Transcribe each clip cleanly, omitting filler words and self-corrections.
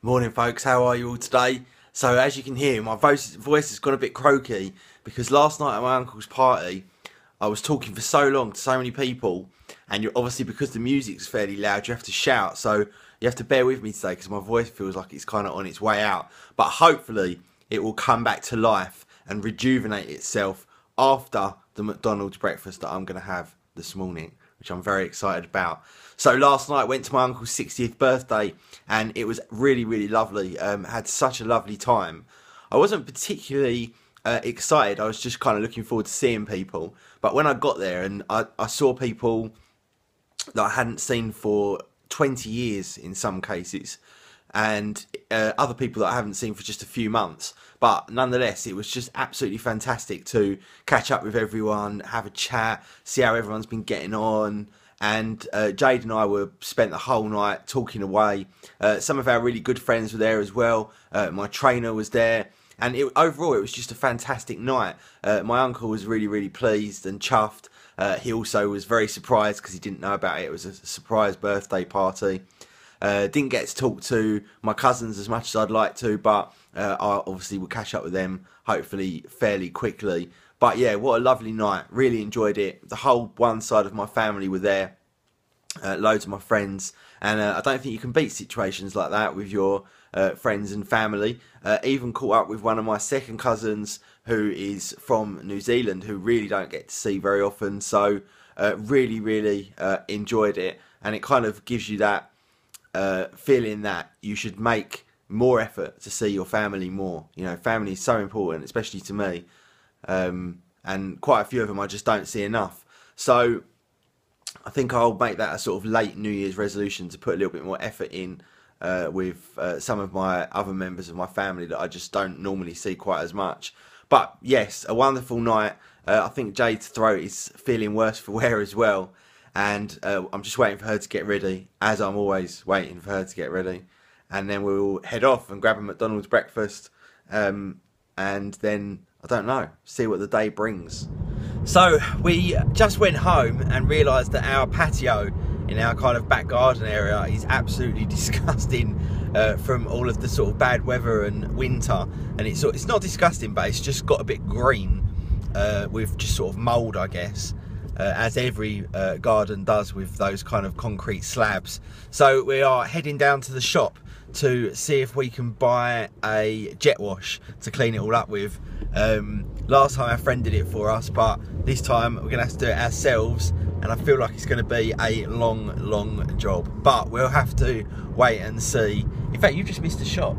Morning folks, how are you all today? So as you can hear, my voice has got a bit croaky because last night at my uncle's party I was talking for so long to so many people, and you're obviously, because the music's fairly loud, you have to shout, so you have to bear with me today because my voice feels like it's kind of on its way out, but hopefully it will come back to life and rejuvenate itself after the McDonald's breakfast that I'm going to have this morning, which I'm very excited about. So last night went to my uncle's 60th birthday and it was really lovely. Had such a lovely time. I wasn't particularly excited, I was just kind of looking forward to seeing people, but when I got there and I saw people that I hadn't seen for 20 years in some cases, and other people that I haven't seen for just a few months, but nonetheless it was just absolutely fantastic to catch up with everyone, have a chat, see how everyone's been getting on. And Jade and I spent the whole night talking away. Some of our really good friends were there as well. My trainer was there, and overall it was just a fantastic night. My uncle was really pleased and chuffed. He also was very surprised because he didn't know about it. It was a surprise birthday party. Didn't get to talk to my cousins as much as I'd like to, but I obviously will catch up with them hopefully fairly quickly. But yeah, what a lovely night. Really enjoyed it. The whole one side of my family were there. Loads of my friends. And I don't think you can beat situations like that with your friends and family. Even caught up with one of my second cousins who is from New Zealand, who really don't get to see very often. So really enjoyed it. And it kind of gives you that feeling that you should make more effort to see your family more. You know, family is so important, especially to me. And quite a few of them I just don't see enough. So I think I'll make that a sort of late New Year's resolution to put a little bit more effort in with some of my other members of my family that I just don't normally see quite as much. But yes, a wonderful night. I think Jade's throat is feeling worse for wear as well. And I'm just waiting for her to get ready, as I'm always waiting for her to get ready. And then we'll head off and grab a McDonald's breakfast. And then, I don't know, see what the day brings. So we just went home and realised that our patio in our kind of back garden area is absolutely disgusting from all of the sort of bad weather and winter. And it's not disgusting, but it's just got a bit green with just sort of mould, I guess. As every garden does with those kind of concrete slabs. So we are heading down to the shop to see if we can buy a jet wash to clean it all up with. Last time our friend did it for us, but this time we're going to have to do it ourselves, and I feel like it's going to be a long job, but we'll have to wait and see. In fact, you've just missed the shop.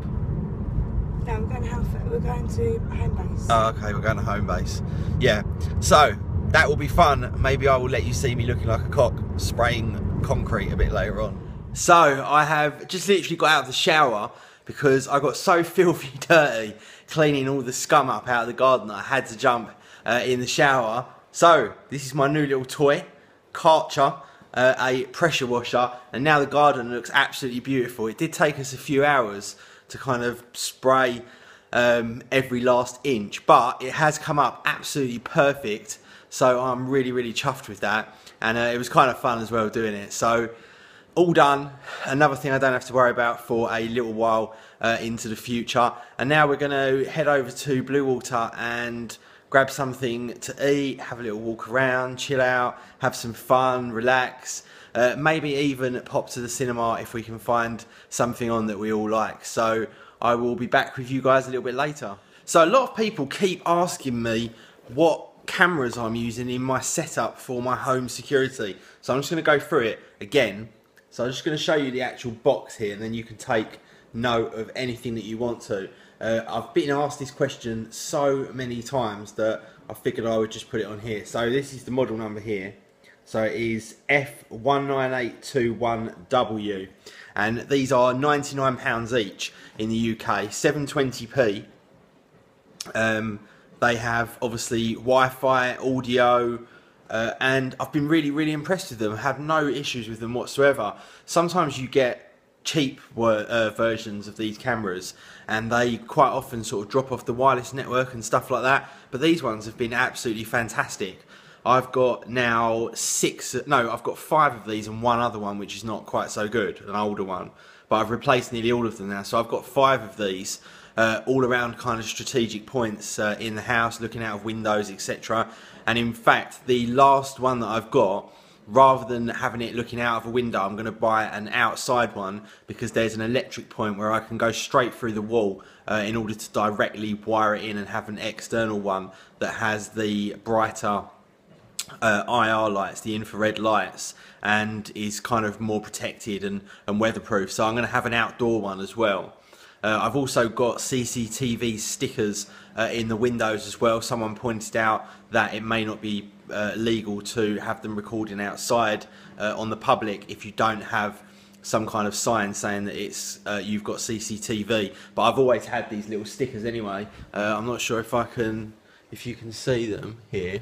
No, we're going to home base. Oh, okay, we're going to home base. Yeah, so that will be fun. Maybe I will let you see me looking like a cock spraying concrete a bit later on. So I have just literally got out of the shower because I got so filthy dirty cleaning all the scum up out of the garden that I had to jump in the shower. So this is my new little toy, Karcher, a pressure washer, and now the garden looks absolutely beautiful. It did take us a few hours to kind of spray every last inch, but it has come up absolutely perfect. So I'm really chuffed with that, and it was kind of fun as well doing it. So all done. Another thing I don't have to worry about for a little while into the future. And now we're going to head over to Bluewater and grab something to eat, have a little walk around, chill out, have some fun, relax. Maybe even pop to the cinema if we can find something on that we all like. So I will be back with you guys a little bit later. So a lot of people keep asking me what cameras I'm using in my setup for my home security. So I'm just going to go through it again. So I'm just going to show you the actual box here, and then you can take note of anything that you want to. I've been asked this question so many times that I figured I would just put it on here. So this is the model number here. So it is F19821W, and these are £99 each in the UK, 720p. They have obviously Wi-Fi, audio, and I've been really impressed with them. I have no issues with them whatsoever. Sometimes you get cheap versions of these cameras, and they quite often sort of drop off the wireless network and stuff like that, but these ones have been absolutely fantastic. I've got now I've got 5 of these and one other one which is not quite so good, an older one. but I've replaced nearly all of them now. So I've got 5 of these, all around kind of strategic points in the house, looking out of windows, etc. And in fact, the last one that I've got, rather than having it looking out of a window, I'm going to buy an outside one, because there's an electric point where I can go straight through the wall in order to directly wire it in, and have an external one that has the brighter IR lights, the infrared lights, and is kind of more protected and weatherproof. So I'm going to have an outdoor one as well. I've also got CCTV stickers in the windows as well. Someone pointed out that it may not be legal to have them recording outside on the public if you don't have some kind of sign saying that it's you've got CCTV. But I've always had these little stickers anyway. I'm not sure if you can see them here.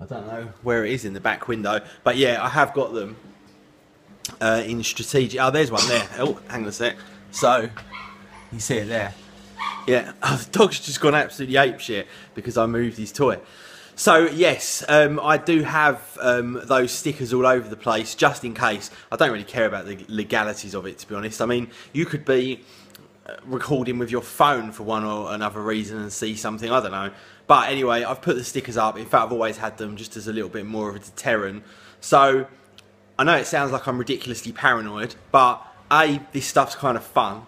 I don't know where it is in the back window, but yeah, I have got them in strategic. Oh, there's one there. Oh, hang on a sec. So you see it there. Yeah, the dog's just gone absolutely apeshit because I moved his toy. So yes, I do have those stickers all over the place, just in case. I don't really care about the legalities of it, to be honest. I mean, you could be recording with your phone for one or another reason and see something, I don't know. But anyway, I've put the stickers up. In fact, I've always had them just as a little bit more of a deterrent. So I know it sounds like I'm ridiculously paranoid, but A, this stuff's kind of fun.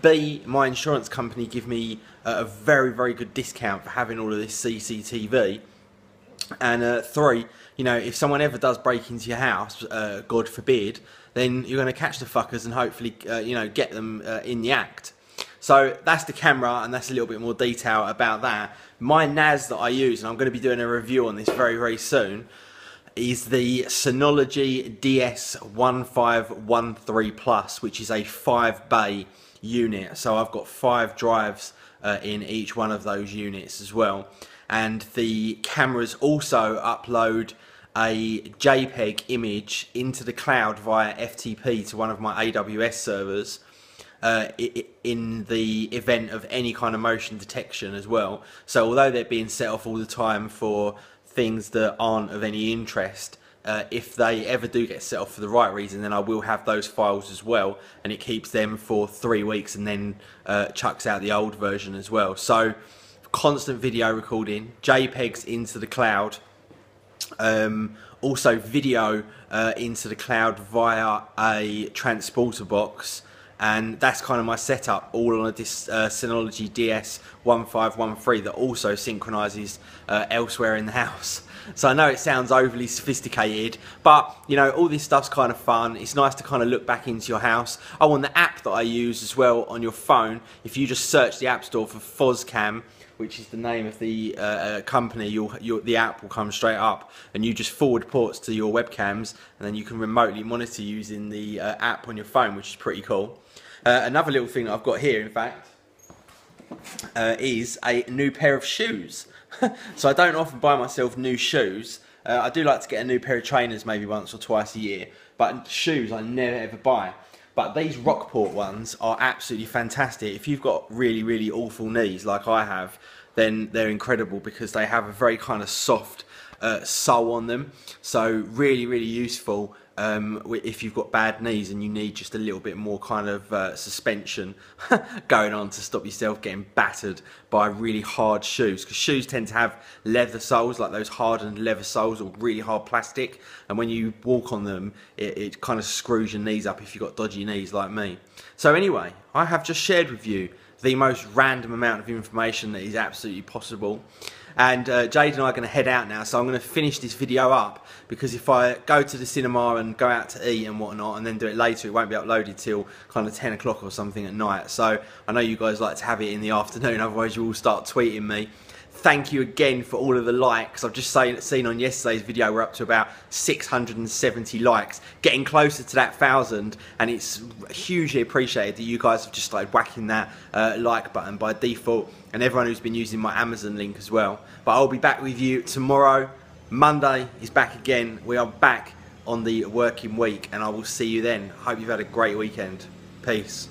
B, my insurance company give me a very, very good discount for having all of this CCTV. And 3, you know, if someone ever does break into your house, God forbid, then you're going to catch the fuckers and hopefully, you know, get them in the act. So that's the camera, and that's a little bit more detail about that. My NAS that I use, and I'm going to be doing a review on this very, very soon, is the Synology DS1513 Plus, which is a 5-bay unit. So I've got 5 drives in each one of those units as well. And the cameras also upload a JPEG image into the cloud via FTP to one of my AWS servers in the event of any kind of motion detection as well. So although they're being set off all the time for things that aren't of any interest, if they ever do get set off for the right reason, then I will have those files as well, and it keeps them for 3 weeks and then chucks out the old version as well. So constant video recording, JPEGs into the cloud, also video into the cloud via a transporter box. And that's kind of my setup, all on this Synology DS1513 that also synchronises elsewhere in the house. So I know it sounds overly sophisticated, but you know, all this stuff's kind of fun. It's nice to kind of look back into your house. Oh, and the app that I use as well on your phone, if you just search the App Store for Fozcam, which is the name of the company, the app will come straight up, and you just forward ports to your webcams, and then you can remotely monitor using the app on your phone, which is pretty cool. Another little thing that I've got here, in fact, is a new pair of shoes. So I don't often buy myself new shoes. I do like to get a new pair of trainers maybe once or twice a year, but shoes I never ever buy. But these Rockport ones are absolutely fantastic. If you've got really, really awful knees like I have, then they're incredible because they have a very kind of soft sole on them. So really, really useful if you've got bad knees and you need just a little bit more kind of suspension going on to stop yourself getting battered by really hard shoes, because shoes tend to have leather soles, like those hardened leather soles, or really hard plastic, and when you walk on them it kind of screws your knees up if you've got dodgy knees like me. So anyway, I have just shared with you the most random amount of information that is absolutely possible. And Jade and I are going to head out now, so I'm going to finish this video up, because if I go to the cinema and go out to eat and whatnot and then do it later, it won't be uploaded till kind of 10 o'clock or something at night. So I know you guys like to have it in the afternoon, otherwise you will start tweeting me. Thank you again for all of the likes. I've just seen on yesterday's video we're up to about 670 likes, getting closer to that 1,000, and it's hugely appreciated that you guys have just started whacking that like button by default, and everyone who's been using my Amazon link as well. But I'll be back with you tomorrow. Monday is back again. We are back on the working week, and I will see you then. Hope you've had a great weekend. Peace.